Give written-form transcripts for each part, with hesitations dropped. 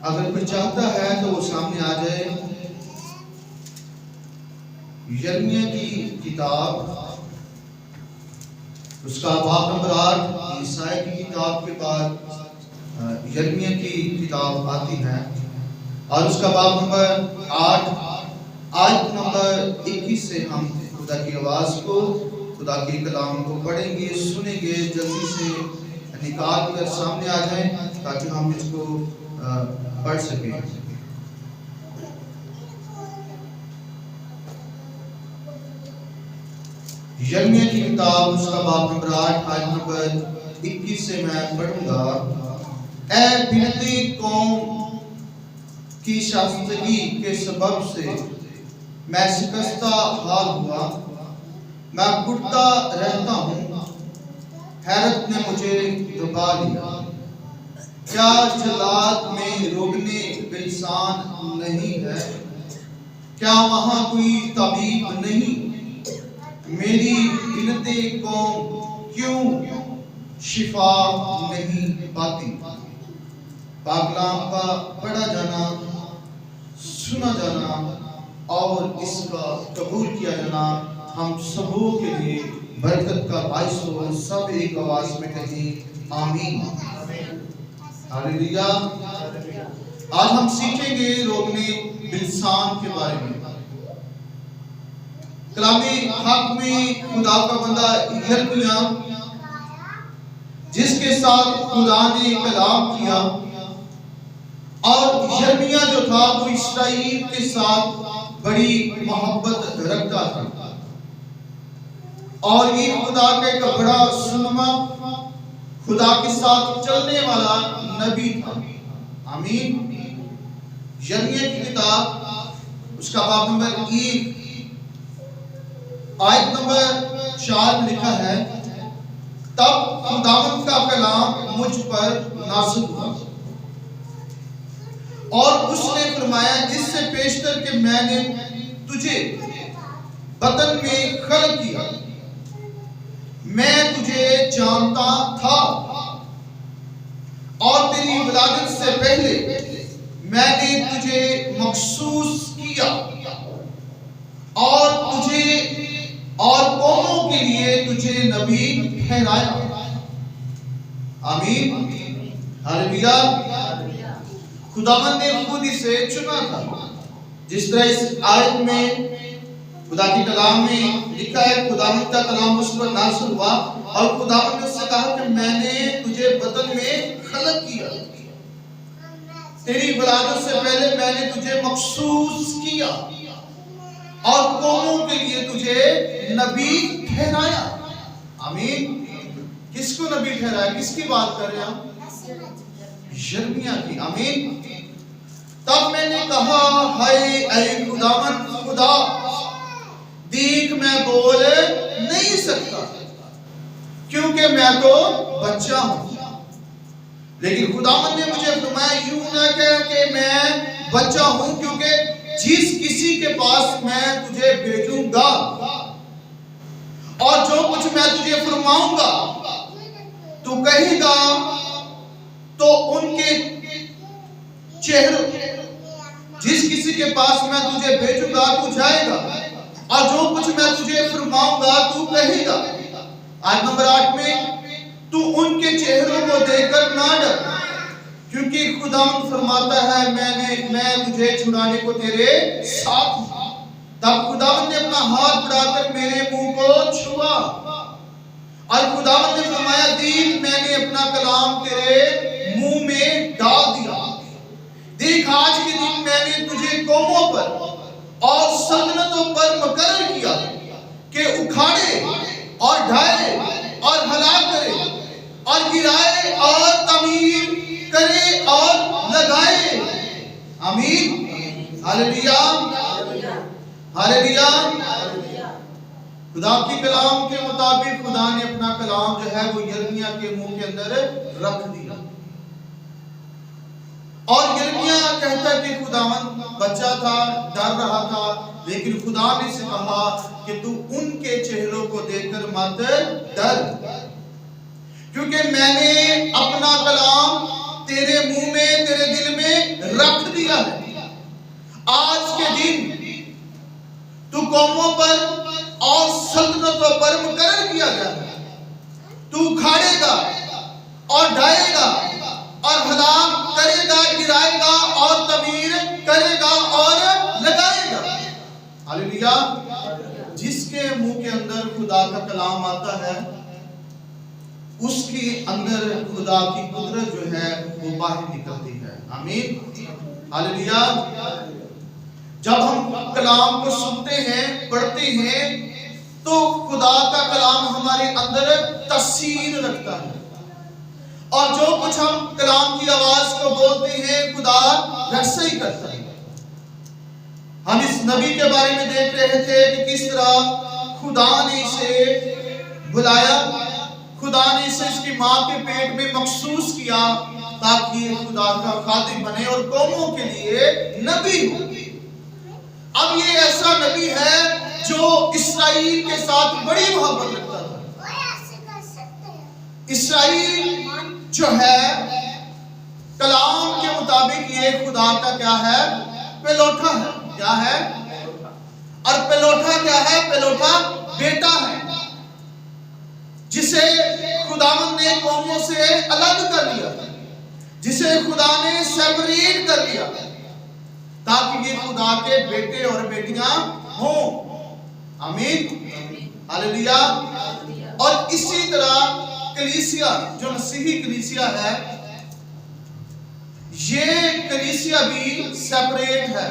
अगर कोई चाहता है तो वो सामने आ जाए। यिर्मयाह की किताब उसका बाब नंबर 8, ईसाई की किताब के बाद यिर्मयाह की किताब आती है और उसका बाब नंबर 8 आयत नंबर 21 से हम खुदा की आवाज को, खुदा के कलाम को पढ़ेंगे, सुनेंगे। जल्दी से निकाल कर सामने आ जाएं ताकि हम इसको पढ़ सकें। यिर्मयाह की किताब उसका बाब नंबर 8 आयत नंबर 21 से मैं पढ़ूंगा। ऐ बिनती कौम की शास्तगी के सबब से मैं शिकस्ता हाल हुआ, मैं घुटता रहता हूँ, हैरत ने मुझे दबा लिया। क्या जलाद में रोकने बेसान नहीं है? क्या वहाँ कोई तबीब नहीं? मेरी बिनती कौम क्यों शिफा नहीं पाती? पाकलाम का पढ़ा जाना, सुना जाना और इसका कबूल किया जाना हम सबों के लिए बरकत का बाइस हो। सब एक आवाज में कहें आमीन। हालेलुया। आज हम सीखेंगे रोकने बिलसान के बारे में। कलामी हक में खुदा का बंदा यिर्मयाह, जिसके साथ खुदा ने कलाम किया, और यिर्मयाह जो था वो इस्राएल के साथ बड़ी मोहब्बत रखता था और ये खुदा का एक बड़ा सुनमा, खुदा के साथ चलने वाला नबी था। आमीन। यिर्मयाह की किताब उसका बाब नंबर 1 आयत नंबर 4 में लिखा है, तब खुदावंद का कलाम मुझ पर नाज़िल हुआ और उसने फरमाया, इससे पेशतर के मैंने तुझे बतन में खल्क किया, मैं तुझे जानता था और तेरी विलादत से पहले मैंने तुझे मखसूस किया और तुझे और कौमों के लिए तुझे नबी ठहराया। आमीन। हालेलुया। खुदावंद ने खुद इसे चुना था। जिस तरह इस आयत में खुदा की कलाम में लिखा है, खुदावंद का कलाम उस पर नाज़िल हुआ और खुदावंद ने उससे कहा कि मैंने तुझे बतन में खल्क किया, तेरी विलादत से पहले मैंने तुझे मखसूस किया और कौमों के लिए तुझे नबी ठहराया। आमीन। किसको नबी ठहराया? किसकी बात कर रहे हैं? यिर्मयाह की। आमीन। तब मैंने कहा, हाय ऐ खुदावंद खुदा, देख मैं बोल नहीं सकता क्योंकि मैं तो बच्चा हूं। लेकिन खुदावंद ने मुझे फरमाया, यूं ना कह कि मैं बच्चा हूं, क्योंकि जिस किसी के पास मैं तुझे भेजूंगा और जो कुछ मैं तुझे फरमाऊंगा तू कहेगा, तो उनके चेहरों, जिस किसी के पास मैं तुझे भेजूंगा तू जाएगा और जो कुछ मैं तुझे फरमाऊंगा तू कहेगा। आयत नंबर 8 में, तू उनके चेहरों को देखकर ना डर, क्योंकि खुदावंद फरमाता है मैं तुझे छुड़ाने को तेरे साथ हूं। तब खुदावंद ने अपना हाथ बढ़ाकर मेरे मुंह को छुआ और खुदावंद ने फरमाया, देख मैंने अपना कलाम तेरे मुंह में डाल दिया। देख आज के दिन मैंने तुझे कौमों पर और सल्तनतों पर मुकर्रर किया कि उखाड़े और ढाए और हलाक करे और गिराए और तमीर करे और लगाए। आमीन। हालेलुया। हालेलुया। खुदा की कलाम के मुताबिक खुदा ने अपना कलाम जो है वो यिर्मयाह के मुंह के अंदर रख दिया और यिर्मयाह कहता कि खुदावंद बच्चा था, डर रहा था, लेकिन खुदा ने से कहा कि तू उनके चेहरों को देखकर मत डर, क्योंकि मैंने अपना कलाम उसने तेरे दिल में रख दिया है। आज के दिन तू कौमों पर और सल्तनतों पर मुकर्रर किया गया है। तू उखाड़ेगा और ढाएगा और हलाक करेगा, गिराएगा और तमीर करेगा और लगाएगा। हालेलुया। जिसके मुंह के अंदर खुदा का कलाम आता है उसके अंदर खुदा की कुदरत जो है वो बाहर निकलती है। आमीन। हालेलुया। जब हम कलाम को सुनते हैं, पढ़ते हैं, तो खुदा का कलाम हमारे अंदर तासीर रखता है और जो कुछ हम कलाम की आवाज को बोलते हैं खुदा वैसा ही करता है। हम इस नबी के बारे में देख रहे थे कि किस तरह खुदा ने इसे बुलाया, खुदा ने इसे इसकी मां के पेट में मखसूस किया ताकि ये खुदा का खादिम बने और कौमों के लिए नबी हो। अब ये ऐसा नबी है जो इसराइल के साथ बड़ी मोहब्बत रखता था। इसराइल जो है कलाम के मुताबिक ये खुदा का क्या है? पेलोठा है। क्या है? और पेलोठा क्या है? पेलोठा बेटा है जिसे खुदावंद ने कौमों से अलग कर लिया, जिसे खुदा ने सेपरेट कर दिया ताकि ये खुदा के बेटे और बेटियां हों। आमीन। हालेलुया। और इसी तरह कलीसिया जो मसीही कलीसिया है, ये कलीसिया भी सेपरेट है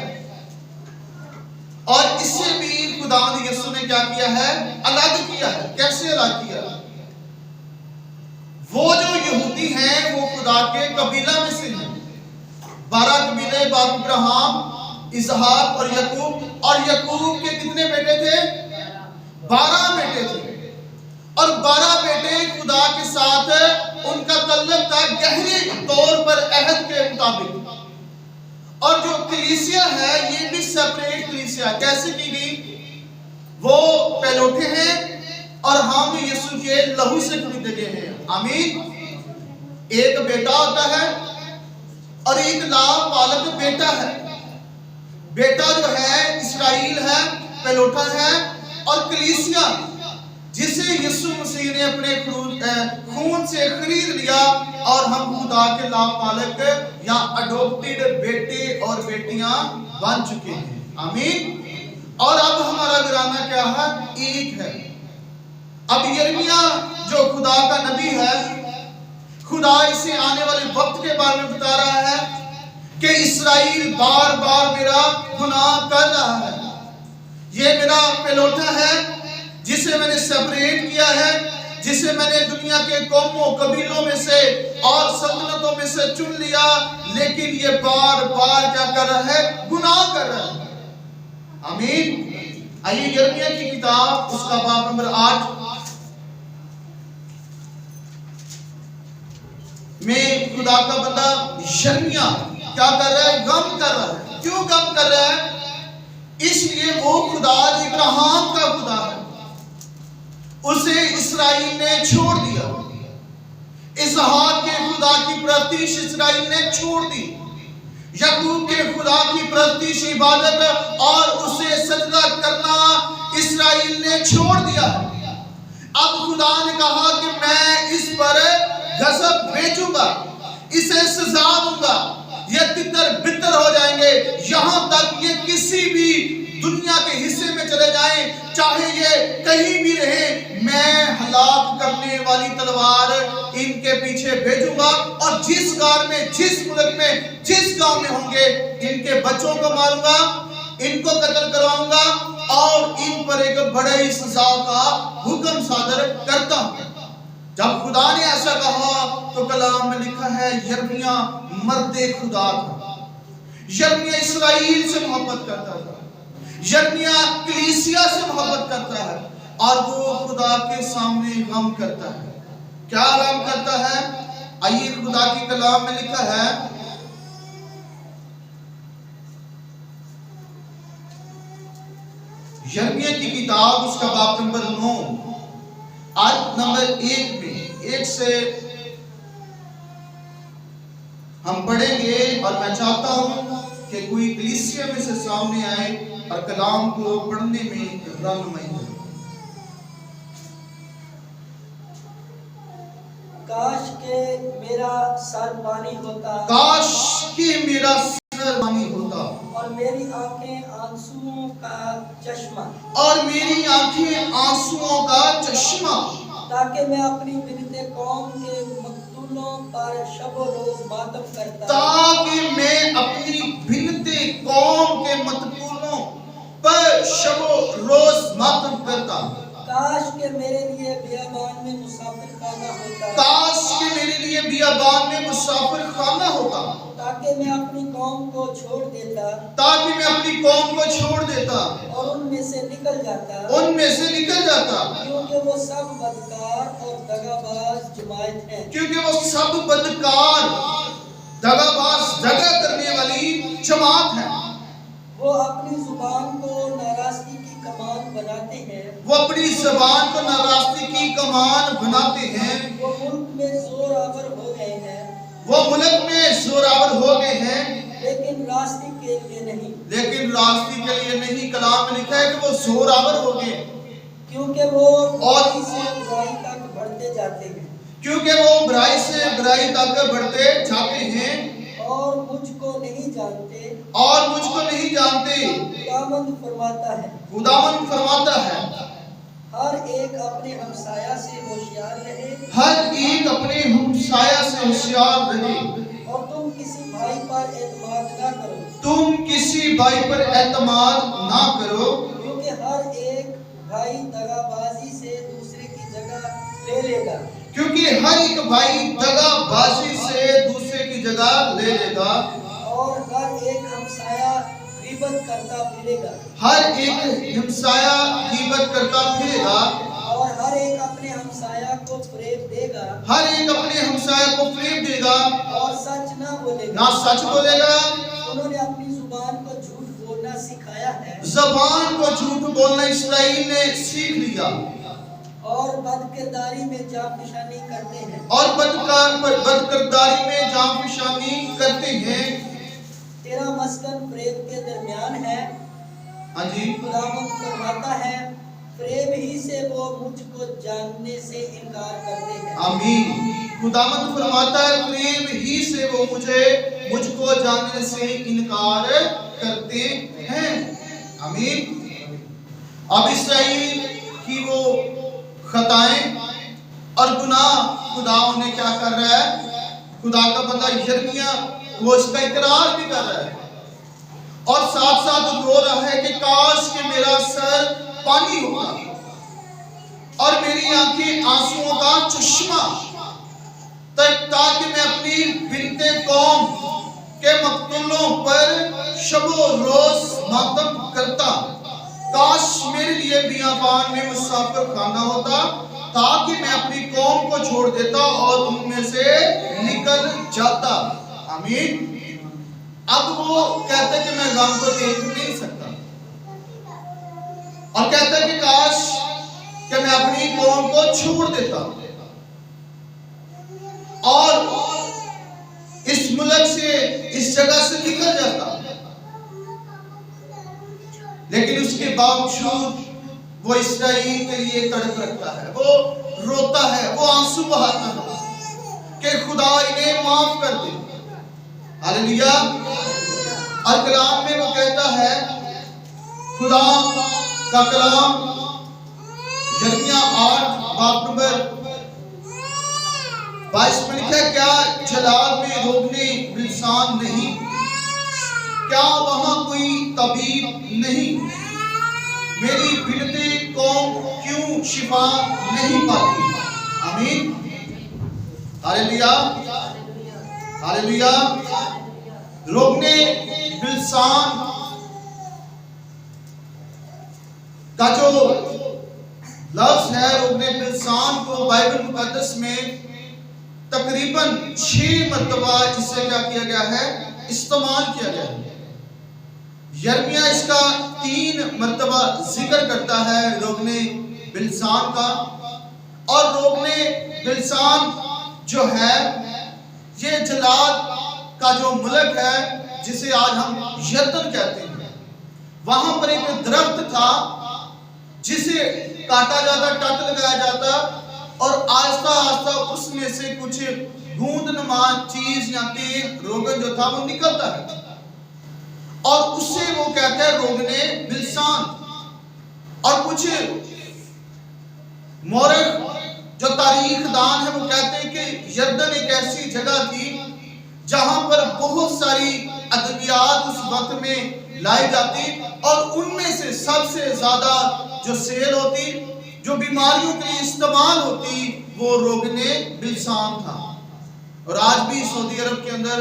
और इससे भी खुदावंद यीशु ने क्या किया है? अलग किया है। कैसे अलग किया? वो जो यहूदी हैं वो खुदा के कबीला में से हैं। 12 कबीले, बाप इब्राहिम, इसहाक और यकूब। और यकूब के कितने बेटे थे? 12 बेटे थे और 12 बेटे खुदा के साथ उनका तल्लुक था गहरे तौर पर अहद के मुताबिक। और जो कलीसिया है ये भी सेपरेट कलीसिया। कैसे की गई? वो पेलोठे हैं और हम यीशु के लहू से खरीदे गए हैं। आमीन। एक बेटा होता है और एक लाभ पालक बेटा है। बेटा जो है इसराइल है, पेलोठा है, और कलीसिया जिसे यीशु मसीह ने अपने खून से खरीद लिया और हम खुदा के लाभ पालक या अडॉप्टेड बेटे और बेटियां बन चुके हैं। आमीन। और अब हमारा घराना क्या है? एक है। अब यिर्मयाह जो खुदा का नबी है, खुदा इसे आने वाले वक्त के बारे में बता रहा है कि इसराइल बार बार मेरा गुनाह कर रहा है। ये मेरा पेलोठा है जिसे मैंने सेपरेट किया है, जिसे मैंने दुनिया के कौमों, कबीलों में से और सल्तनतों में से चुन लिया, लेकिन ये बार बार क्या कर रहा है? गुनाह कर रहा है। आमीन। आइए यिर्मयाह की किताब उसका बाब नंबर 8 में खुदा का बंदा यिर्मयाह क्या कर रहा है? गम कर रहा है। क्यों गम कर रहा है? इसलिए वो खुदा इब्राहिम का खुदा है, उसे इसराइल ने छोड़ दिया। इसहाक के खुदा की परस्तिश इसराइल ने छोड़ दी। याकूब के खुदा की परस्तिश, इबादत और उसे सजदा करना इसराइल ने छोड़ दिया। अब खुदा ने कहा कि मैं इस पर गजब भेजूंगा, इसे सजा दूंगा, ये तितर बितर हो जाएंगे। यहां तक ये किसी भी दुनिया के हिस्से में चले जाएं, चाहे ये कहीं भी रहे, मैं हलाक करने वाली तलवार इनके पीछे भेजूंगा और जिस गांव में, जिस मुल्क में, जिस गांव में होंगे, इनके बच्चों को मारूंगा, इनको कत्ल करवाऊंगा और इन पर एक बड़े ही सजा का हुक्म सादर करता हूं। जब खुदा ने ऐसा कहा तो कलाम में लिखा है यिर्मयाह मर्दे खुदा था। यिर्मयाह इसराइल से मोहब्बत करता था, यिर्मयाह कलीसिया से मोहब्बत करता है और वो खुदा के सामने गम करता है। क्या गम करता है? आइए खुदा की कलाम में लिखा है, यिर्मयाह की किताब उसका बाब नंबर 9 आयत नंबर 1 में 1 से हम पढ़ेंगे और मैं चाहता हूं कि कोई कलीसिया में से सामने आए और कलाम को पढ़ने में रहनुमाई करे। काश के मेरा सर पानी होता, काश कि मेरा सर पानी होता, और मेरी आंखें आंसुओं का चश्मा, और मेरी आंखें आंसुओं का चश्मा, ताकि मैं अपनी बिनते कौम के मकतूलों पर शबो रोज मातम करता, ताकि मैं अपनी बिनते कौम के मतपूर्णों पर शबो रोज मातम करता। काश के मेरे लिए बियाबान में मुसाफिर खाना होता, काश कि मेरे लिए बियाबान में मुसाफिर खाना होता, ताकि मैं अपनी कौम को छोड़ देता, ताकि मैं अपनी कौम को छोड़ देता और उनमें से निकल जाता, उनमें से निकल जाता, क्योंकि वो सब बदकार और दगाबाज जमात हैं, क्योंकि वो सब बदकार दगाबाज दगा करने वाली जमात है। वो अपनी जुबान को नाराजगी की कमान बनाते हैं, वो अपनी जबान को नाराजगी की कमान बनाते हैं, वो मुल्क में जोरावर हो गए हैं, वो मुल्क में जोरावर हो गए हैं, लेकिन रास्ते के लिए नहीं, लेकिन रास्ते के लिए नहीं। कलाम में लिखा है कि वो जोरावर हो गए, क्योंकि वो बुराई से बुराई तक बढ़ते जाते हैं, क्योंकि वो बुराई से बुराई तक बढ़ते जाते हैं, और मुझको नहीं जानते, और मुझको नहीं जानते। खुदावंद फरमाता है, खुदावंद फरमाता है, हर एक अपने हमसाया से होशियार रहे, हर एक अपने हमसाया से होशियार रहे, और तुम किसी भाई पर एतमाद ना करो, तुम किसी भाई पर एतमाद ना करो, क्योंकि हर एक भाई दगाबाजी से दूसरे की जगह ले लेगा, क्योंकि हर एक भाई दगाबाजी से दूसरे की जगह ले लेगा, और हर एक हमसाया गीबत करता फिरेगा, हर एक हमसाया गीबत करता फिरेगा, और हर एक अपने हमसाया को फरेब देगा, हर एक अपने हमसाया को फरेब देगा, और सच ना बोलेगा, ना सच बोलेगा। उन्होंने अपनी जुबान को झूठ बोलना सिखाया है, जबान को झूठ बोलना इस्राएल ने सीख लिया, और बदकिरदारी में जाफिशानी करते हैं, और बदकिरदारी में जाफिशानी करते हैं। तेरा मस्कन फरेब के दरमियान है। हाँ जी, खुदावंद फरमाता है, फरेब ही से वो मुझको जानने से इनकार करते हैं। आमीन। खुदावंद फरमाता है, फरेब ही से वो मुझको जानने से इनकार करते हैं। आमीन। अब इस्राएल की वो खताएं और गुनाह खुदा ने क्या कर रहा है? खुदा का बंदा यिर्मयाह वो इसका इकरार भी कर रहा है और साथ साथ रो रहा है कि काश कि मेरा सर पानी होता और मेरी आंखें आंसुओं का चश्मा, ताकि मैं अपनी बिनते कौम के मकतूलों पर शबो रोज मातम करता। काश मेरे लिए बियाबान में मुसाफिर खाना होता, ताकि मैं अपनी कौम को छोड़ देता और उनमें से निकल जाता। आमीन। अब वो कहता है कि मैं गम को देख नहीं सकता और कहता है कि काश कि मैं अपनी कौम को छोड़ देता और इस मुल्क से, इस जगह से निकल जाता, लेकिन उसके बावजूद वो इस्राएल के लिए तड़प रखता है, वो रोता है, वो आंसू बहाता है कि खुदा इन्हें माफ कर दे। हालेलुया। और कलाम में वो कहता है, खुदा का कलाम यिर्मयाह 8 बाब नंबर 22 में लिखा है, क्या जलाल में रोकने बिलसान नहीं, क्या वहां कोई तबीब नहीं, मेरी बिनते कौम क्यों शिफा नहीं पाती। आमीन। Hallelujah, hallelujah. रोकने बिलसान का जो लफ्ज है, रोकने बिलसान को बाइबल मुकद्दस में तकरीबन 6 मरतबा इससे क्या किया गया है, इस्तेमाल किया गया है। यिर्मयाह इसका 3 मरतबा जिक्र करता है रोकने बिलसान का, और रोकने बिलसान जो है ये जलाल का जो मुल्क है जिसे आज हम यर्दन कहते हैं, वहां पर एक दरख्त था जिसे काटा जाता, टट लगाया जाता और आहिस्ता आहिस्ता उसमें से कुछ गूंदनुमा चीज या तेल रोगन जो था वो निकलता है और उससे वो कहते हैं रोगने बिलसान। और कुछ मौरख जो तारीखदान है वो कहते हैं कि यर्दन एक ऐसी जगह थी जहां पर बहुत सारी अद्वियात उस वक्त में लाई जाती और उनमें से सबसे ज्यादा जो सेल होती, जो बीमारियों के लिए इस्तेमाल होती, वो रोगने बिलसान था। और आज भी सऊदी अरब के अंदर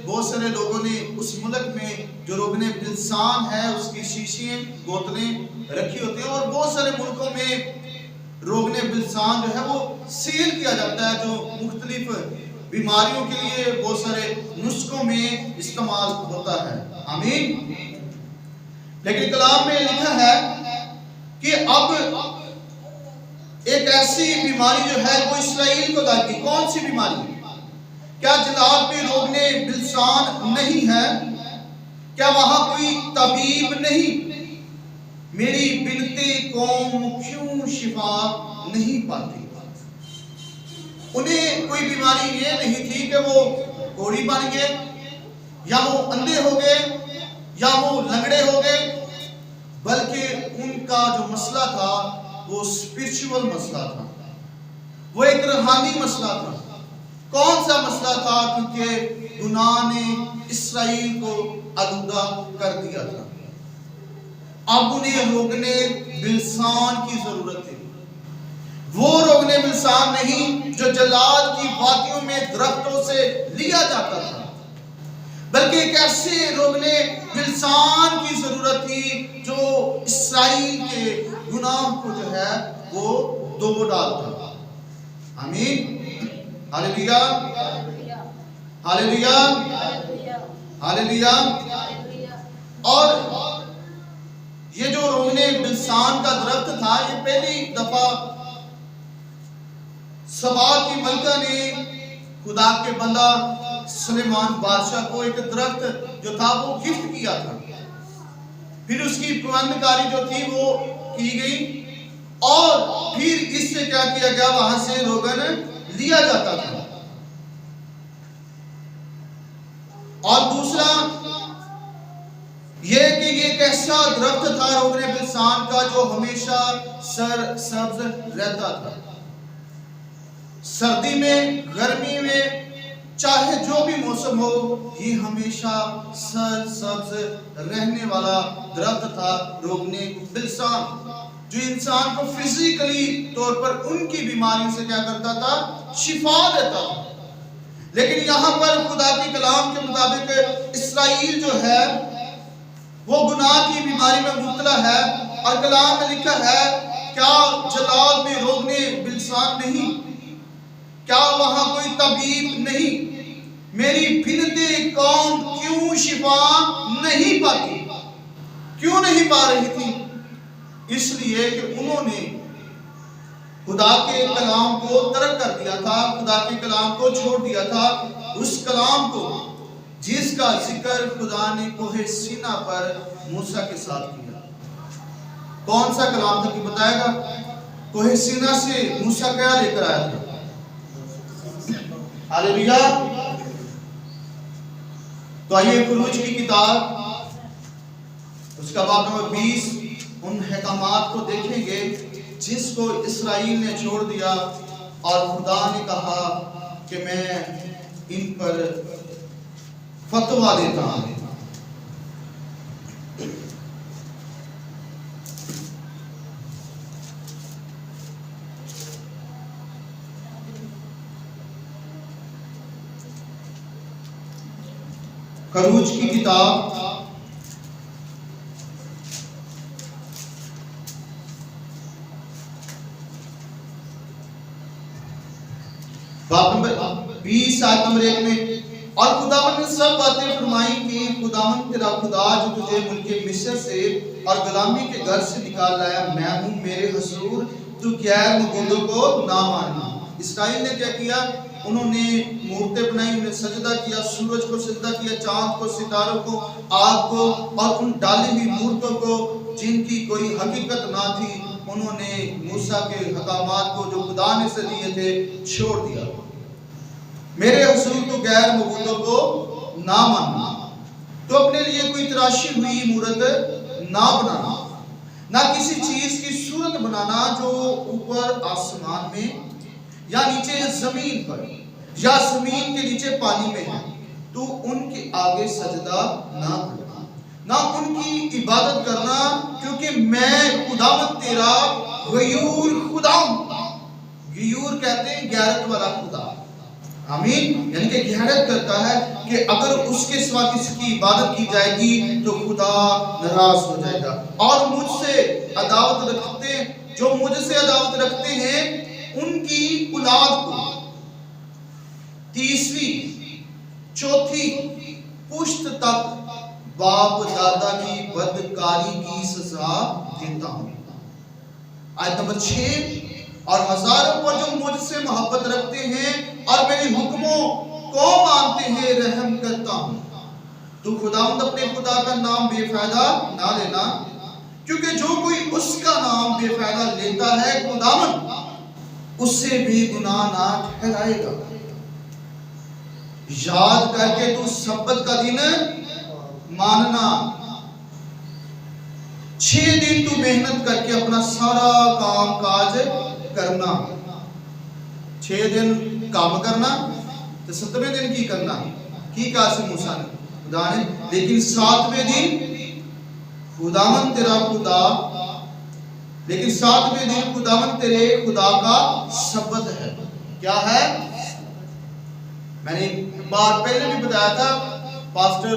बहुत सारे लोगों ने उस मुल्क में जो रोगने बिलसान है उसकी शीशियां बोतलें रखी होती हैं और बहुत सारे मुल्कों में रोगने बिलसान जो है वो सेल किया जाता है, जो मुख्तलिफ बीमारियों के लिए बहुत सारे नुस्खों में इस्तेमाल होता है। आमीन। लेकिन कलाम में लिखा है कि अब एक ऐसी बीमारी जो है वो इसराइल को लागी। कौन सी बीमारी? क्या जलाल में रोगने बिलसान नहीं है? क्या वहां कोई तबीब नहीं? मेरी बिनते कौम क्यों शिफा नहीं पाती? उन्हें कोई बीमारी ये नहीं थी कि वो घोड़ी बन गए या वो अंधे हो गए या वो लंगड़े हो गए, बल्कि उनका जो मसला था वो स्पिरिचुअल मसला था, वो एक रूहानी मसला था। कौन सा मसला था? क्योंकि गुनाह ने इसराइल को आलूदा कर दिया था। अब उन्हें रोगने बिलसान की जरूरत थी। वो रोगने बिलसान नहीं जो जलाल की वादियों में दरख्तों से लिया जाता था, बल्कि एक ऐसे रोगने बिलसान की जरूरत थी जो इसराइल के गुनाह को जो है वो धो डालता। आमीन। Hallelujah, hallelujah, hallelujah. और ये जो रोगने बिलसान का दरख्त था, ये पहली दफा सबा की मलका ने खुदा के बंदा सुलेमान बादशाह को एक दरख्त जो था वो गिफ्ट किया था। फिर उसकी प्रबंधकारी जो थी वो की गई और फिर इससे क्या किया गया, वहां से रोगन लिया जाता था। और दूसरा ये कि ये एक ऐसा दरख्त था रोगने बिलसान का जो हमेशा सर सब्ज रहता था। सर्दी में, गर्मी में, चाहे जो भी मौसम हो, ये हमेशा सर सब्ज रहने वाला दरख्त था रोगने बिलसान, जो इंसान को फिजिकली तौर पर उनकी बीमारियों से क्या करता था, शिफा देता था। लेकिन यहाँ पर खुदा के कलाम के मुताबिक इसराइल जो है वो गुनाह की बीमारी में मुब्तला है और कलाम में लिखा है, क्या जलाल में रोगने बिलसान नहीं? क्या वहां कोई तबीब नहीं? मेरी बिनते कौम क्यों शिफा नहीं पाती? क्यों नहीं पा रही थी? इसलिए कि उन्होंने खुदा के कलाम को तर्क कर दिया था, खुदा के कलाम को छोड़ दिया था। उस कलाम को जिसका जिक्र खुदा ने कोहे सीना पर मूसा के साथ किया। कौन सा कलाम था कि बताएगा? कोहे सीना से मूसा क्या लेकर आया था? हालेलुया। तो आइए खुरूज की किताब उसका बाब नंबर 20 उन हकामात को देखेंगे जिसको इसराइल ने छोड़ दिया और खुदा ने कहा कि मैं इन पर फतवा देता हूं। खरूज की किताब बाब नंबर 20 आयत नंबर 1 में, और खुदावंद ने सब बातें फरमाई कि खुदावंद तेरा खुदा जो तुझे मुल्के मिस्र से और गुलामी के घर से निकाल लाया, मैं हूं, मेरे हुजूर तू गैर मबूदों को ना मानना। इसराइल ने क्या किया? उन्होंने मूर्तें बनाई, उन्हें सजदा किया, सूरज को सजदा किया, चांद को, सितारों को, आग को और उन डाली हुई मूर्तों को जिनकी कोई हकीकत ना थी, उन्होंने मूसा के हकामात को जो खुदा ने से दिए थे छोड़ दिया। मेरे हुजूर तो गैर मबूदों को ना मानना, तो अपने लिए कोई तराशी हुई मूर्त ना बनाना, ना किसी चीज की सूरत बनाना जो ऊपर आसमान में या नीचे जमीन पर या जमीन के नीचे पानी में है, तो उनके आगे सजदा ना करना, ना उनकी इबादत करना, क्योंकि मैं खुदावंद तेरा गयूर खुदा हूं। गयूर कहते हैं गैरत वाला खुदा, आमीन, यानी कि गैरत करता है कि अगर उसके सिवा किसी की इबादत की जाएगी तो खुदा नाराज हो जाएगा। और मुझसे अदावत रखते, जो मुझसे अदावत रखते हैं उनकी औलाद को तीसरी चौथी पुश्त तक बाप दादा की बदकारी की सजा देता हूं। आयत नंबर 6, और हजारों पर जो मुझसे मोहब्बत रखते हैं और मेरे हुक्मों को मानते हैं रहम करता हूं। तो खुदावंद अपने खुदा का नाम बेफायदा ना लेना, क्योंकि जो कोई उसका नाम बेफायदा लेता है खुदावंद उससे भी गुनाह ना ठहराएगा। याद करके तू सब्बत का दिन मानना, 6 दिन तू मेहनत करके अपना सारा काम काज करना। 6 दिन काम करना तो 7वें दिन की करना, की कहा मूसा ने, खुदा ने, लेकिन 7वें दिन खुदावंद तेरा खुदा, लेकिन 7वें दिन खुदावंद तेरे खुदा का सब्बत है। क्या है? मैंने एक बार पहले भी बताया था, पास्टर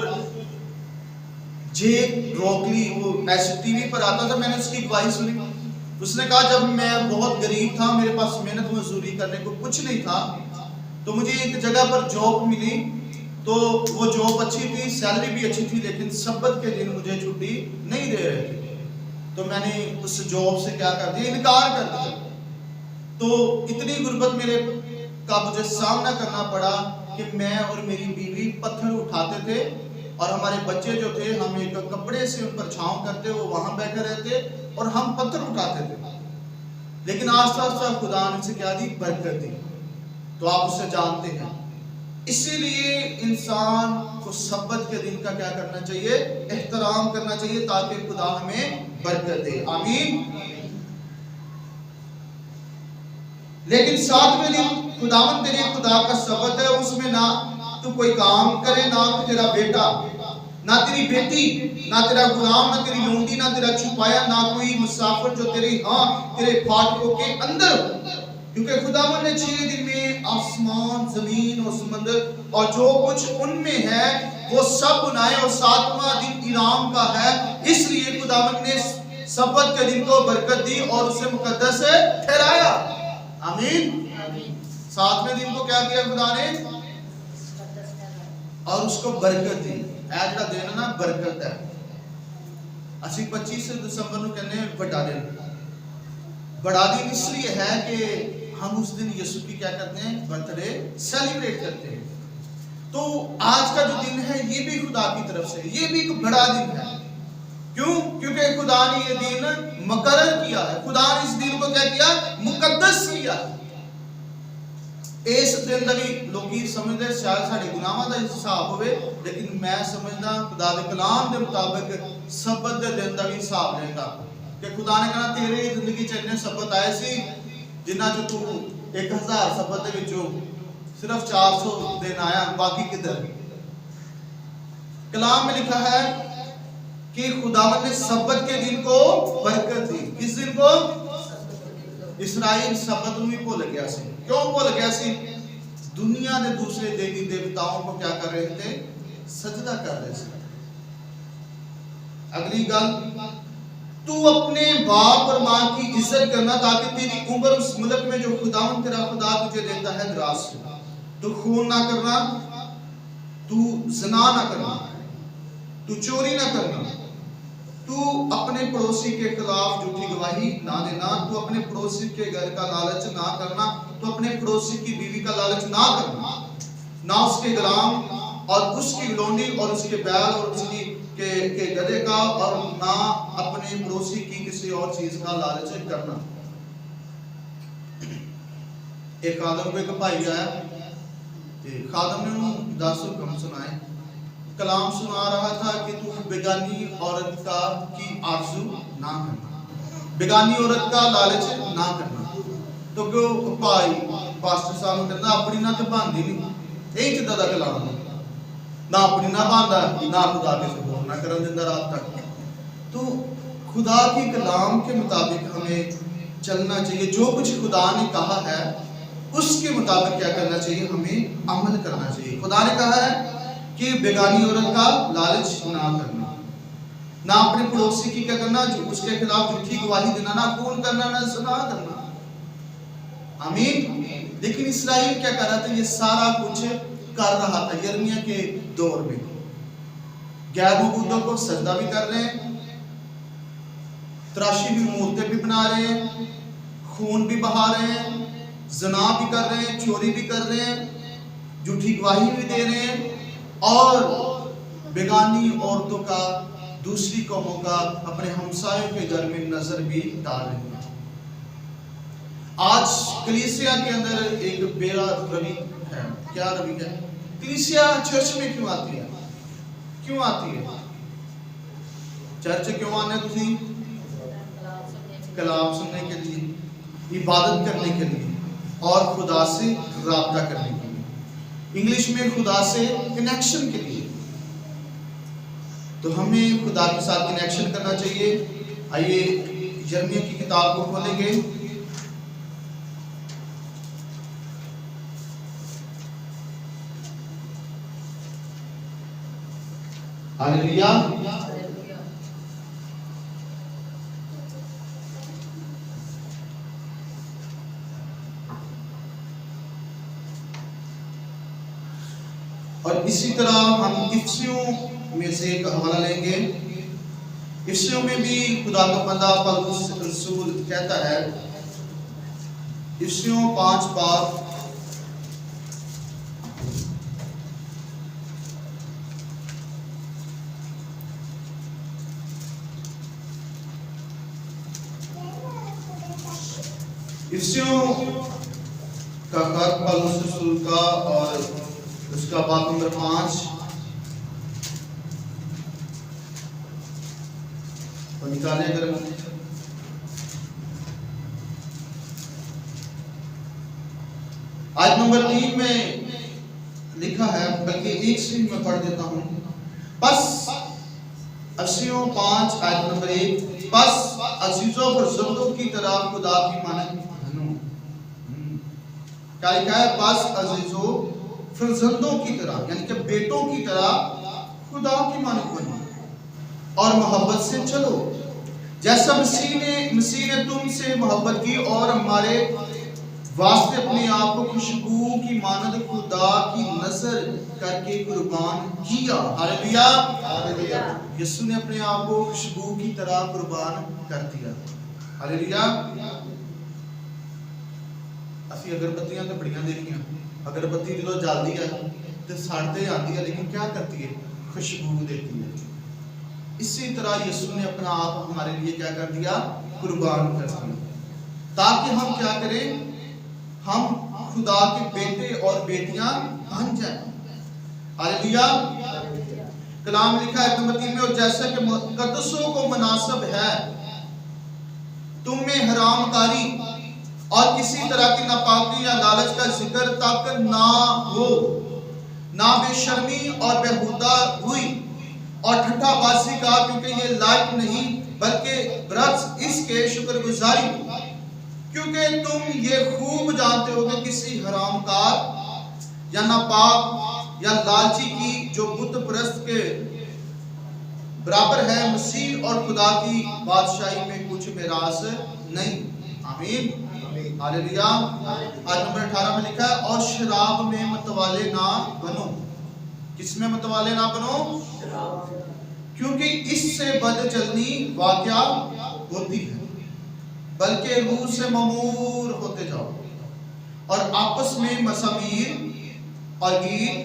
जे रॉकली वो ऐसे टीवी पर आता था, मैंने उसकी गवाही सुनी। उसने कहा जब मैं बहुत गरीब था, मेरे पास मेहनत मजदूरी करने को कुछ नहीं था, तो मुझे एक जगह पर जॉब मिली, तो वो जॉब अच्छी थी, सैलरी भी अच्छी थी, लेकिन सब्बत के दिन मुझे छुट्टी नहीं दे रहे थे। तो मैंने उस जॉब से क्या कर दिया, इनकार कर दिया। तो इतनी गुर्बत मेरे का मुझे सामना करना पड़ा कि मैं और मेरी बीवी पत्थर उठाते थे और हमारे बच्चे जो थे, हम एक कपड़े से उन पर छांव करते, वो वहां बैठे रहते और हम पत्थर उठाते थे। लेकिन आस्ता आस्ता खुदा ने से क्या दी, बरकत दी। तो आप उससे जानते हैं। इसीलिए इंसान को सब्बत के दिन का क्या करना चाहिए, एहतराम करना चाहिए, ताकि खुदा हमें बरकत दे। आमीन। लेकिन 7वें दिन खुदावंद तेरे खुदा का सब्बत है, उसमें ना तू कोई काम करे, ना तेरा बेटा, ना तेरी बेटी, ना तेरा गुलाम, ना तेरी लोंडी, ना तेरा छुपाया, ना कोई मुसाफिर जो तेरे फाटकों के अंदर हो, क्योंकि खुदावंद ने 6 दिन में आसमान, जमीन और समुद्र और जो कुछ उनमें है वो सब बनाए, और 7वां दिन इनाम का है। इसलिए खुदावंद ने सब्बत के दिन को बरकत दी और उसे मुकद्दस ठहराया। आमीन। 7वें दिन को क्या किया खुदा ने, और उसको बरकत दी। ऐ जड़ा दिन ना बरकत है। ਅਸੀਂ 25 दिसंबर ਨੂੰ ਕਹਿੰਦੇ बड़ा दिन। बड़ा दिन इसलिए है कि हम उस दिन यीशु की क्या करते हैं, बर्थडे सेलिब्रेट करते हैं। तो आज का जो दिन है ये भी खुदा की तरफ से, ये भी एक बड़ा दिन है। क्यों? क्योंकि खुदा ने ये दिन मुकर्रर किया है। खुदा ने इस दिन को क्या किया, मुकद्दस किया। इस दिन का भी लोग समझते शायद साढ़े गुनाहों का हिसाब होवे, लेकिन मैं समझदा खुदा के कलाम के मुताबिक सब्बत के दिन का भी हिसाब रहेगा। कि खुदा ने कहना तेरे जिंदगी च इन्ने सब्बत आए सी जिन्हां च तू 1000 सब्बत दे विचों सिर्फ 400 दिन आया, बाकी किधर? कलाम में लिखा है कि खुदावंद ने सब्बत के दिन को बरकत दी। किस दिन को? इसराइल सब्बत में भूल गया सी। क्यों भूल गया सी? दुनिया के दूसरे देवी देवताओं को क्या कर रहे थे, सजदा कर रहे थे। अगली गल, तू अपने बाप और मां की इज्जत करना ताकि तेरी उम्र उस मुल्क में जो खुदावंद तेरा खुदा तुझे देता है दराज हो। तू खून ना करना, तू ज़िना ना करना, तू चोरी ना करना, तू अपने पड़ोसी के खिलाफ झूठी गवाही ना देना, तू अपने पड़ोसी के घर का लालच ना करना, तो अपने पड़ोसी की बीवी का लालच ना करना, ना उसके गुलाम और उसकी लोंडी और उसके बैल और उसकी के गधे का, और ना अपने पड़ोसी की किसी और चीज का लालच करना। एक खादम को एक भाई आया, खादम ने उन्होंने 10 हुक्म सुनाए, कलाम सुना रहा था कि तू बेगानी औरत का की आरज़ू ना करना, बेगानी औरत का लालच ना करना। तो क्यों भाई पास्टर साहब कहना अपनी ना तो बांधी नहीं, यही किदा दा कलाम ना अपनी ना बांधा, ना खुदा के से ना करन दिंदा रात तक। तो खुदा के कलाम के मुताबिक हमें चलना चाहिए, जो कुछ खुदा ने कहा है उसके मुताबिक क्या करना चाहिए, हमें अमल करना चाहिए। खुदा ने कहा है कि बेगानी औरत का लालच ना करना, ना अपने पड़ोसी की क्या करना, जो उसके खिलाफ झूठी गवाही देना, ना खून करना, ना ज़िना करना। आमीन। लेकिन इस्राएल क्या कर रहा था, ये सारा कुछ कर रहा था यिर्मयाह के दौर में। गैर मबूदों को सजदा भी कर रहे हैं, तराशी भी मूर्तें भी बना रहे हैं, खून भी बहा रहे हैं, ज़िना भी कर रहे हैं, चोरी भी कर रहे हैं, झूठी गवाही भी दे रहे हैं, और बेगानी औरतों का, दूसरी कौमों का अपने हमसायों के घर में नजर भी डाल रहे हैं। आज कलीसिया के अंदर एक बेरा रवि है। क्या रवि है? कलीसिया चर्च में क्यों आती है? क्यों आती है चर्च? क्यों आने तुझी? कलाम सुनने के लिए, इबादत करने के लिए और खुदा से राब्ता करने के लिए, इंग्लिश में खुदा से कनेक्शन के लिए। तो हमें खुदा के साथ कनेक्शन करना चाहिए। आइए यिर्मयाह की किताब को खोलेंगे। हालेलुया। और इसी तरह हम इफ्सियों में से एक हवाला लेंगे। इफ्सियों में भी खुदा का बंदा पौलुस रसूल कहता है, इफ्सियों 5:5, इफ्सियों का खत पौलुस रसूल का और उसका बाब नंबर 5 और निकाले अगर आयत नंबर 3 में लिखा है, बल्कि एक से मैं पढ़ देता हूं। बस इफ्सियों 5 आयत नंबर 1, बस अजीजों फर्जंदों की तरह खुदा की मानद बनो। क्या लिखा है? बस अजीजों फर्जंदों की तरह, यानी कि बेटों की तरह खुदा की मानद बनो और मोहब्बत से चलो, जैसा मसीह ने तुमसे मोहब्बत की और हमारे वास्ते अपने आप को खुशबू की मानद खुदा की नजर करके कुर्बान किया। हालेलुया। हालेलुया। यीशु ने अपने आप को खुशबू की तरह कुर्बान कर दिया। हालेलुया। असि अगरबत्तियां तो बड़ियां देखियां, अगरबत्ती जो जलती है तो सड़ते आती है, लेकिन क्या करती है? खुशबू देती है। इसी तरह यीशु ने अपना आप हमारे लिए क्या कर दिया? कुर्बान कर दिया, ताकि हम क्या करें? हम खुदा के बेटे और बेटियां बन जाएं। हालेलुया। कलाम लिखा है नंबर 3 में, और जैसे कि मुकद्दसों को मुनासिब है तुम में हरामकारी और किसी तरह की नापाकी या लालच का जिक्र तक ना हो, ना बेशर्मी और बेहुदा हुई और ठट्ठाबाजी का, क्योंकि ये लायक नहीं, बल्कि बरअक्स इसके शुक्रगुजारी, क्योंकि तुम ये खूब जानते हो कि किसी हरामकार या नापाक या लालची की जो बुत परस्त के बराबर है, मसीह और खुदा की बादशाही में कुछ मिरास नहीं। आमीन। हालेलुया। आज नंबर 18 में लिखा है, और शराब में मतवाले ना बनो। किसमें मतवाले ना बनो? क्योंकि इससे बदचलनी वाक़या होती है, बल्कि रूह से ममूर होते जाओ और आपस में मज़ामीर और गीत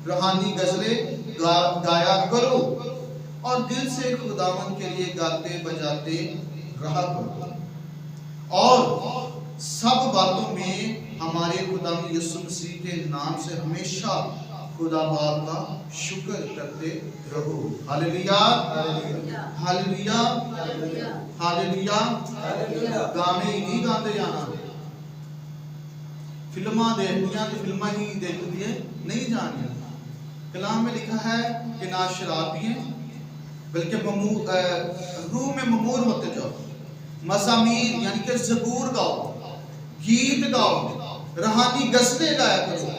रूहानी गज़लें गाया करो और दिल से खुदावंद के लिए गाते बजाते रहा करो और सब बातों में हमारे खुदावंद यीशु मसीह के नाम से हमेशा खुदा बाप का शुक्र करते रहो। Hallelujah hallelujah hallelujah. गाने ही नहीं गाते जाना, फिल्मां देखनियां तो फिल्मां ही देखती नहीं जानिया। कलाम में लिखा है कि ना शराब पिए बल्कि रूह में ममूर होते जाओ, मज़ामीर यानी कि ज़बूर गाओ, गीत गाओ, रूहानी गज़लें गाया करो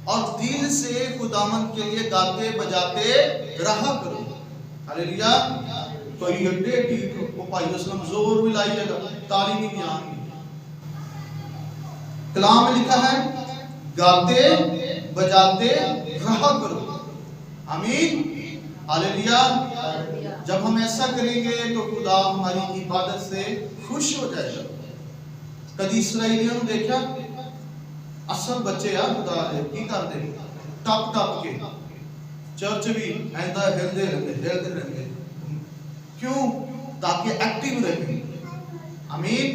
और दिल से खुदावंद के लिए गाते बजाते रहा करो। हालेलुया। कोई अड्डे ठीक वो भाई उसने जोर भी लाइएगा, ताली नहीं बजाएंगे। कलाम में लिखा है गाते बजाते रहा करो। आमीन हालेलुया। जब हम ऐसा करेंगे तो खुदा हमारी इबादत से खुश हो जाएगा। कभी इसराइलियों ने देखा असल बच्चे यार खुदा की करते टप टप के चर्च भी ऐसा हिलते रहते क्यों? ताकि एक्टिव रहे। आमीन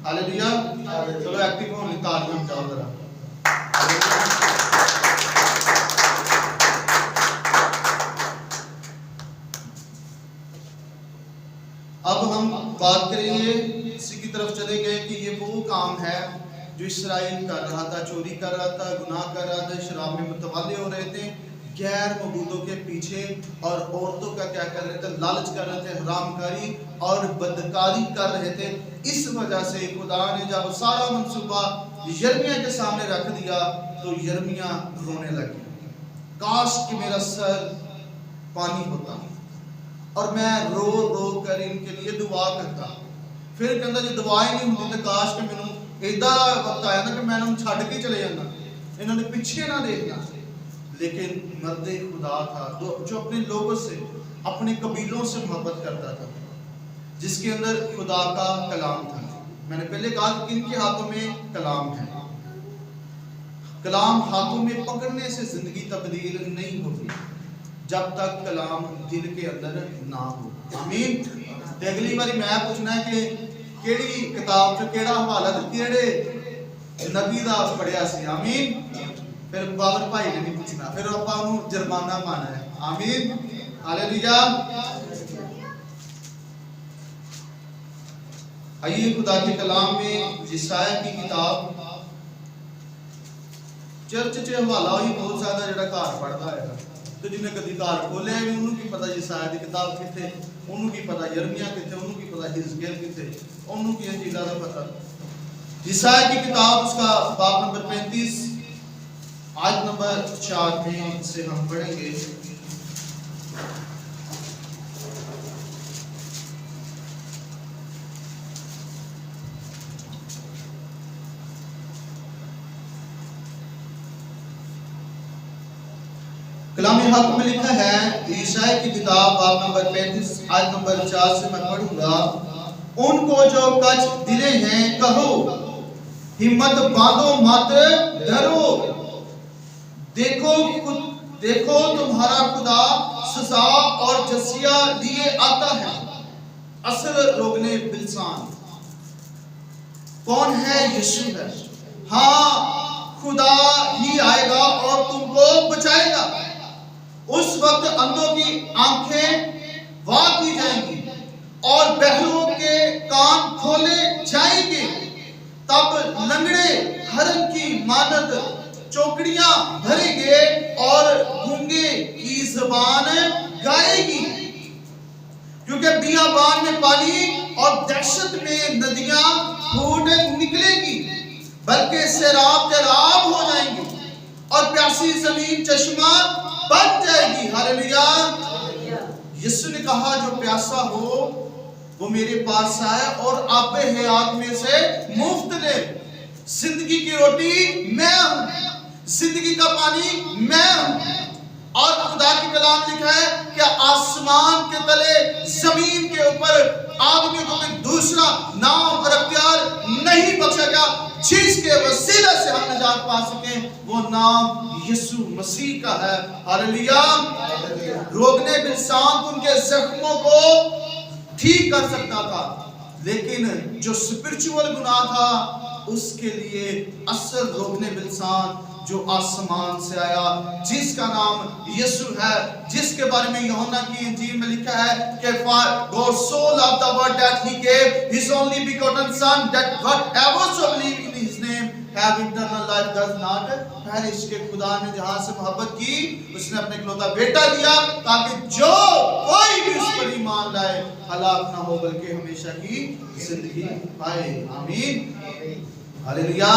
हालेलुया। चलो एक्टिव होने तालियां बजाओ जरा। अब हम बात करेंगे, इसी की तरफ चले गए कि ये वो काम है जो इस्राइल कर रहा था, चोरी कर रहा था, गुनाह कर रहा था, शराब में मुतवाले हो रहे थे, गैर मबूदों के पीछे और औरतों का क्या कर रहे थे, लालच कर रहे थे, हरामकारी और बदकारी कर रहे थे। इस वजह से खुदा ने जब सारा मंसूबा यिर्मयाह के सामने रख दिया तो यिर्मयाह रोने लगे, काश कि मेरा सर पानी होता और मैं रो रो कर इनके लिए दुआ करता। फिर कहता जी दुआ ही नहीं होती तो काश कि मैनू इदा वक्त आया ना कि मैं इन्होंने छड़ के चले जाना, इन्होंने पीछे ना देखना। लेकिन मर्दे खुदा था जो अपने लोगों से, अपने कबीलों से मोहब्बत करता था, जिसके अंदर खुदा का कलाम था। मैंने पहले कहा कि किनके हाथों में कलाम है। कलाम हाथों में पकड़ने से जिंदगी तब्दील नहीं होती जब तक कलाम दिल के अंदर ना हो। आमीन। अगली बारी मैं पूछना है कि केड़ी किताब च केड़ा हवाला ते केड़े नबी दा पढ़िया सी। आमीन। फिर बाबर भाई ने नहीं पूछना, फिर आपां नूं जुर्माना पाना है। आमीन हालेलुया। आइए खुदा के कलाम में यशायाह की किताब, चर्च च हवाला ही बहुत ज्यादा जेड़ा घर पढ़दा है तो जिन्हें कभी घर खोलिया भी उन्होंने की पता यशायाह की किताब किथे, उन्होंने की पता यिर्मयाह किथे, उन्होंने की पता हिजकिय्याह किथे, उन्होंने की इन चीज़ों का पता। यशायाह की किताब उसका बाब नंबर 35 आयत नंबर 4 में से हम पढ़ेंगे। कलाम हक में लिखा है, यशायाह की किताब बाब नंबर 35 आयत नंबर 4 से मैं पढ़ूंगा। उनको जो कच दिले हैं कहो हिम्मत बांधो मत डरो, देखो तुम्हारा खुदा सजा और जसिया लिए आता है। असल रोगने बिलसान कौन है? यीशु है। हाँ खुदा ही आएगा और तुमको बचाएगा। उस वक्त अंधों की आंखें वार की जाएंगी और बहरों के कान खोले जाएंगे। तब लंगड़े हरन की मानद चौकड़ियां भरेंगे और गूंगे की जबान गाएगी। क्योंकि बियाबान में पानी और दहशत में नदियां फूट निकलेगी, बल्कि सैराब तैराब हो जाएंगी और प्यासी जमीन चश्मा बन जाएगी। हालेलुया। यीशु ने कहा जो प्यासा हो वो मेरे पास आए और आबे हयात में से मुफ्त ले। जिंदगी की रोटी मैं हूं, जिंदगी का पानी मैं हूं। और खुदा की कलाम लिखा है कि आसमान के तले जमीन के ऊपर आदमी को कोई दूसरा नाम और अख्तियार नहीं बख्शेगा जिसके वसीले से हम निजात पा सके, वो नाम यीशु मसीह का है। हालेलुया। रोगने बिलसान उनके जख्मों को ठीक कर सकता था, लेकिन जो स्पिरिचुअल गुनाह था उसके लिए असल रोगने बिलसान जो आसमान से आया, जिसका नाम यीशु है, जिसके बारे में यूहन्ना की इंजील में लिखा है कि God so loved the world that he gave his only begotten son, that whatever shall believe in his name have eternal life, does not perish। के खुदा ने जहां से मोहब्बत की उसने अपने इकलौता बेटा दिया ताकि जो कोई भी उस पर ईमान लाए हलाक ना हो बल्कि हमेशा की जिंदगी पाए। आमीन। हालेलुया।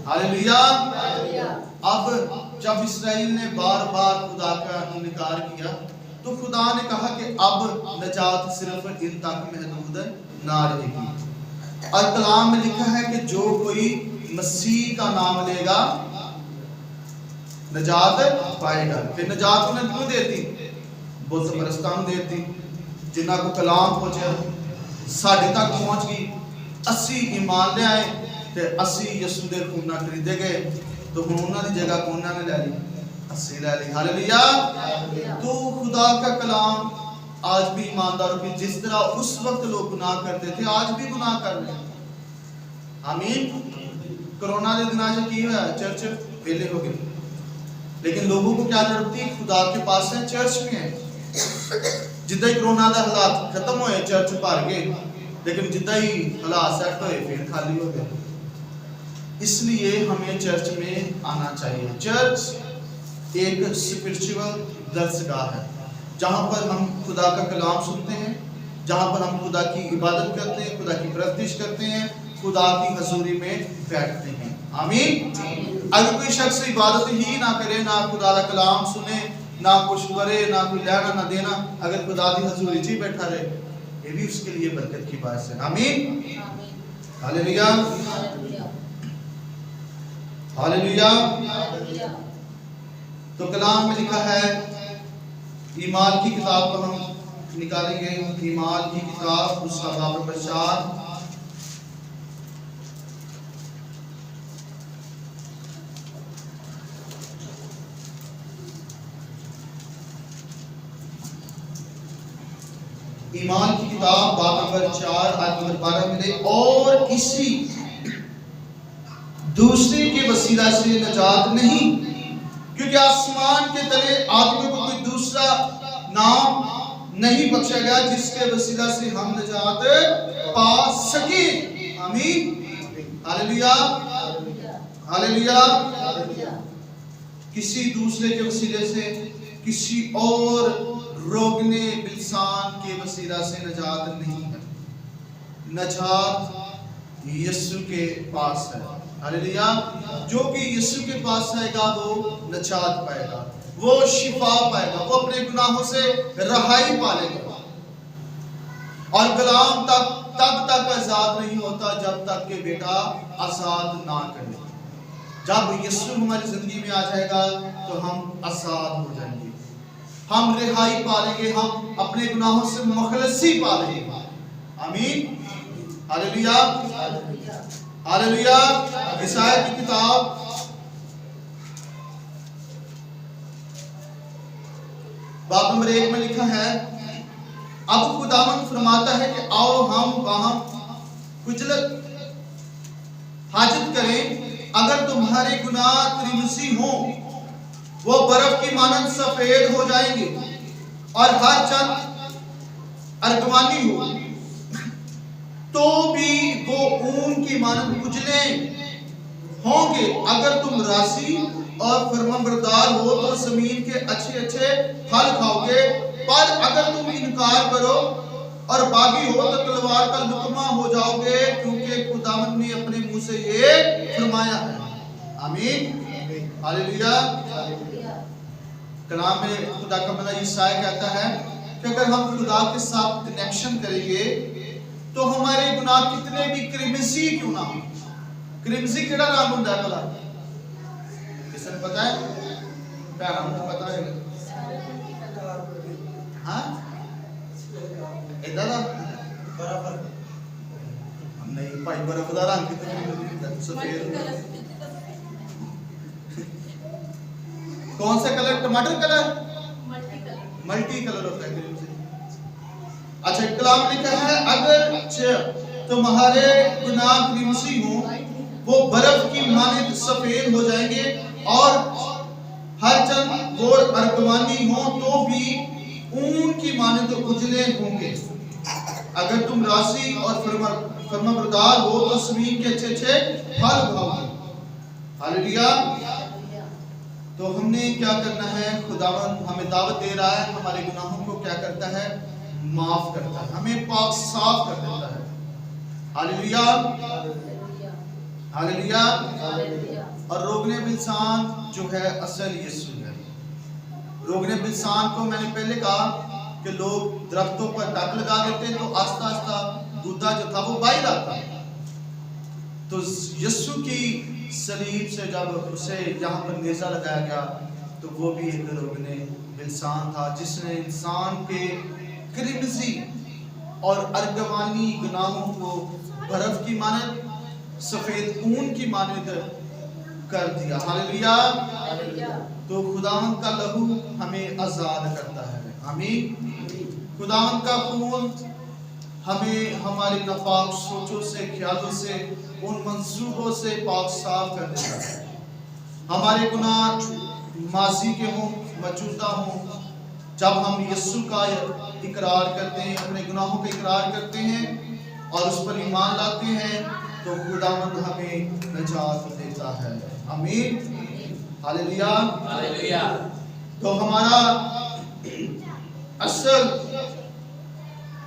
हालेलुया। अब जब इस्राएल ने बार बार खुदा का इनकार किया तो खुदा ने कहा कि अब नजात सिर्फ इन तक महदूद ना रहेगी। और कलाम में लिखा है कि जो कोई मसीह का नाम लेगा नजात पाएगा। फिर नजात उन्हें क्यों देती? बुत परस्तां देती, जिन्हां को कलाम पहुंचे साडे तक पहुंच गई, असी ईमान ले आए ते असी यीशु दे खून नाल खरीदे गए, तो हुण उन्हां दी जगह कौन ने ले ली? असी ले ली। हालेलुया। तो खुदा का कलाम आज भी ईमानदारों की, जिस तरह उस वक्त लोग गुनाह करते थे आज भी गुनाह कर रहे हैं। आमीन। कोरोना के दिनों से की हुआ, चर्च वेले हो गए, लेकिन लोगों को क्या जरूरत थी? खुदा के पास है, चर्च में है। जिद्दां ही कोरोना का हालात खत्म होए चर्च भर गए, लेकिन जिद्दां ही हालात सेट होए फिर खाली हो गए। इसलिए हमें चर्च में आना चाहिए। चर्च एक स्पिरिचुअल दरसगाह है जहां पर हम खुदा का कलाम सुनते हैं, जहां पर हम खुदा की इबादत करते हैं, खुदा की परस्तिश करते हैं, खुदा की हजूरी में बैठते हैं। आमीन। अगर कोई शख्स इबादत ही ना करे, ना खुदा का कलाम सुने, ना कुछ करे, ना कोई लेना ना देना, अगर खुदा की हजूरी में बैठा रहे, ये भी उसके लिए बरकत की बात है। आमीन। हालेलुया। हालेलुया। तो कलाम में लिखा है, ईमान की किताब को हम निकालेंगे। ईमान की किताब उसका बाब नंबर 4, ईमान की किताब बाब नंबर 4 आयत नंबर 12 में ले, और किसी दूसरे के वसीला से नजात नहीं, क्योंकि आसमान के तले आदमी को कोई दूसरा नाम नहीं बख्शा गया जिसके वसीला से हम नजात पा सके। आमीन। हालेलुया। हालेलुया। किसी दूसरे के वसीले से, किसी और रोगने बिलसान के वसीला से नजात नहीं है। नजात यीशु के पास है। हालेलुया। जो कि यीशु के पास आएगा वो नजात पाएगा, वो शिफा पाएगा, वो अपने गुनाहों से रहाई पालेगा। और गुलाम तब तक आजाद नहीं होता जब तक कि बेटा आजाद ना करे। जब यीशु हमारी जिंदगी में आ जाएगा तो हम आजाद हो जाएंगे, हम रिहाई पालेंगे, हम अपने गुनाहों से मुखलसी पालेंगे। आमीन। हालेलुया। हालेलुया। ईसाया की किताब बाब नंबर 1 में लिखा है, अब खुदावंद फरमाता है कि आओ हम वहां खुजलत हाजत करें। अगर तुम्हारे गुनाह त्रिमसी हो वो बर्फ की मानंद सफेद हो जाएंगे, और हर चंद अर्गवानी हो तो भी वो ऊन की मानंद उजले होंगे। अगर तुम राजी और फरमाबरदार हो तो जमीन के अच्छे अच्छे फल खाओगे, पर अगर तुम इनकार करो और बागी हो तो तलवार का लुकमा हो जाओगे, क्योंकि खुदावंद ने अपने मुंह से ये फरमाया है। आमीन। हालेलुया। कलाम में खुदा का बंदा ईसाया कहता है कि अगर हम खुदा के साथ कनेक्शन करेंगे तो हमारे गुनाह कितने भी क्रिमसी क्यों ना हो। क्रिमसी केड़ा नाम होता है भला? किसी ने पता है? भैन को पता है हाँ इधर बराबर नहीं भाई बर्फ का रंग कितने सफेद कौन सा कलर टमाटर कलर मल्टी कलर होता है क्रीम से। अच्छा कलाम लिखा है अगर तुम्हारे गुनाह क्रिमसी हो वो बर्फ की मानिंद सफेद हो जाएंगे और हर चंद गोर अर्गवानी हो तो भी ऊन की मानिंद उजले होंगे। अगर तुम राशि और फर्माबरदार हो तो जमीन के अच्छे फल उगाओगे। हालेलुया। तो हमने क्या करना है, खुदावंद हमें दावत दे रहा है, हमारे गुनाहों को क्या करता है, माफ करता है, हमें पाक साफ कर देता है। Hallelujah hallelujah. और रोगने बिलसान जो है असल यीशु है। रोगने बिलसान को मैंने पहले कहा कि लोग दरख्तों पर टक लगा देते तो आस्ता आस्ता दूधा जो था वो बाहर आता। तो यीशु की सलीब से जब उसे यहाँ पर नेज़ा लगाया गया तो वो भी एक रोगने बिलसान था जिसने इंसान के क्रिमजी और अर्गवानी गुनाहों को बर्फ की मानद सफेद ऊन की मानद कर दिया। हालेलुया। तो खुदावंद का लहू हमें आजाद करता है। आमीन। खुदावंद का खून हमें हमारी नापाक सोचों से, ख्यालों से, उन मंसूबों से पाक साफ कर देता है। हमारे गुनाह माजी के हों, मौजूदा हों, जब हम यीशु का इकरार करते हैं, अपने गुनाहों का इकरार करते हैं और उस पर ईमान लाते हैं तो खुदावंद हमें निजात देता है। आमीन। Hallelujah hallelujah. तो हमारा असल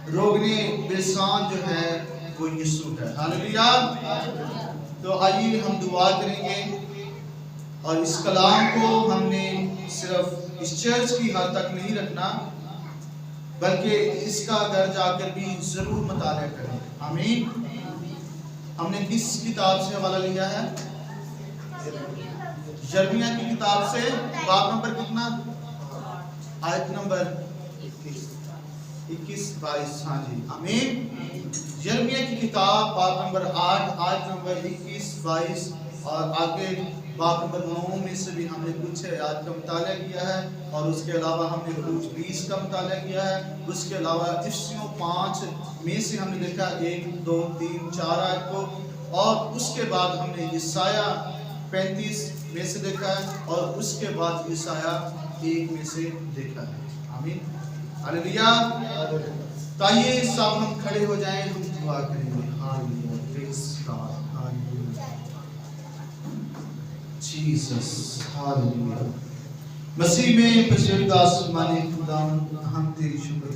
रोगने बिलसान जो है वो यीशु है। हालेलुया। तो आइए हम दुआ करेंगे और इस कलाम को हमने सिर्फ इस चर्च की हद तक नहीं रखना बल्कि इसका घर जाकर भी जरूर मुताला करें। आमीन। हमने किस किताब से हवाला लिया है? यिर्मयाह की किताब से। बाब नंबर कितना? आयत नंबर 21-22। हाँ जी आमीन। यिर्मयाह की किताब बाब नंबर 8 आयत नंबर 21-22 और आगे बाब नंबर 9 में से भी हमने कुछ आयत का मुताला किया है और उसके अलावा हमने कुछ 20 का मुताला किया है। उसके अलावा इफ्सियों 5 में से हमने देखा 1, 2, 3, 4 आयत को और उसके बाद हमने यशाया 35 में से देखा है और उसके बाद यशाया 1 में से देखा है। आमीन। हालेलुया। तो आइए सब हम खड़े हो जाएं, हम दुआ करेंगे। Hallelujah. Praise God. Hallelujah Jesus. Hallelujah. मसीह में बुजुर्ग आसमानी खुदा हम तेरी शुक्र